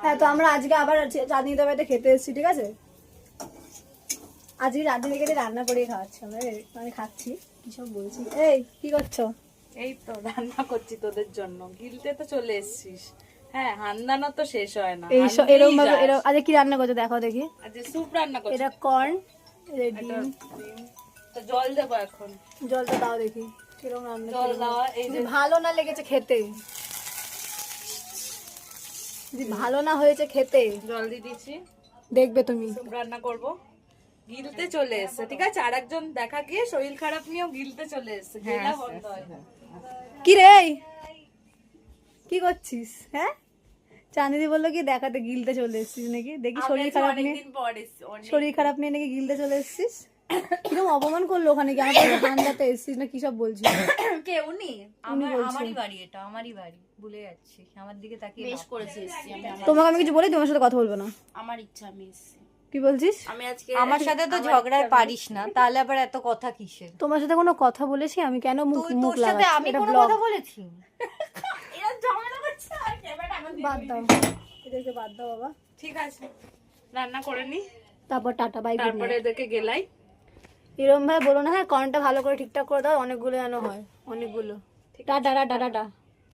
হ্যাঁ, তো আমরা আজকে আবার চাঁদনি তলাতে খেতে এসেছি, ঠিক আছে? আজকে চাঁদনি থেকে রান্না করে খাওয়াচ্ছি আমরা, মানে খাচ্ছি। কি সব বলছি? এই কি করছো? এই তো রান্না করছি তোদের জন্য। গিলতে তো চলে এসেছিস। হ্যাঁ, হান্দানো তো শেষ হয় না। এই এরকম ভাবে আজকে কি রান্না করছো দেখো দেখি। আজকে স্যুপ রান্না করছি। এটা কর্ন, এটা ডিম। তো জল দেবো এখন। জলটা দাও দেখি কিরকম রান্না। জল দেওয়া এই যে ভালো না লেগেছে খেতে, যদি ভালো না হয়েছে খেতে, জল দিয়ে দিয়েছি। দেখবে তুমি। স্যুপ রান্না করব। গিলতে চলে এসেছে, ঠিক আছে? আরেকজন দেখা গিয়ে শরীর খারাপ নিয়েও গিলতে চলে এসেছে। গিলা বন্ধ হয় না। কি রে, কি করছিস? হ্যাঁ, চাঁদিদি বললো কি দেখাতে গিলতে চলে এসেছিস নাকি? দেখি শরীর খারাপ নিয়ে, অনেকদিন পর এসেছি। শরীর খারাপ নিয়ে নাকি গিলতে চলে এসেছিস। কিরকম অপমান করলো ওখানে, কি আমাকে ঠান্ডাতে এসেছিস না কি সব বলছিস? কে উনি? আমারই বাড়ি, এটা আমারই বাড়ি, ভুলে যাচ্ছি। আমার দিকে তাকিয়ে বেশ করেছিস। তোমাকে আমি কিছু বলি, তোমার সাথে কথা বলবো না। আমার ইচ্ছা, আমি এসেছি। কি বলছিস? আমি আজকে আমার সাথে তো ঝগড়ায় পারিস না, তাহলে আবার এত কথা কিসের? তোমার সাথে কোনো কথা বলেছি আমি? কেন মুখ মুখ তোর সাথে লাগাচ্ছি? আমি এটা কোনো ব্লগ, কথা বলেছি? এরা ঝামেলা করছে আর ক্যামেরা এখন বাদ দাও, এদেরকে বাদ দাও বাবা। ঠিক আছে, রান্না করে নি, তারপর টাটা বাই। তারপরে এদেরকে গেলাই। এরকম ভাবে বলো না, হ্যাঁ কর্নটা ভালো করে ঠিকঠাক করে দাও, অনেকগুলো যেন হয়, অনেকগুলো। Tata tata tata.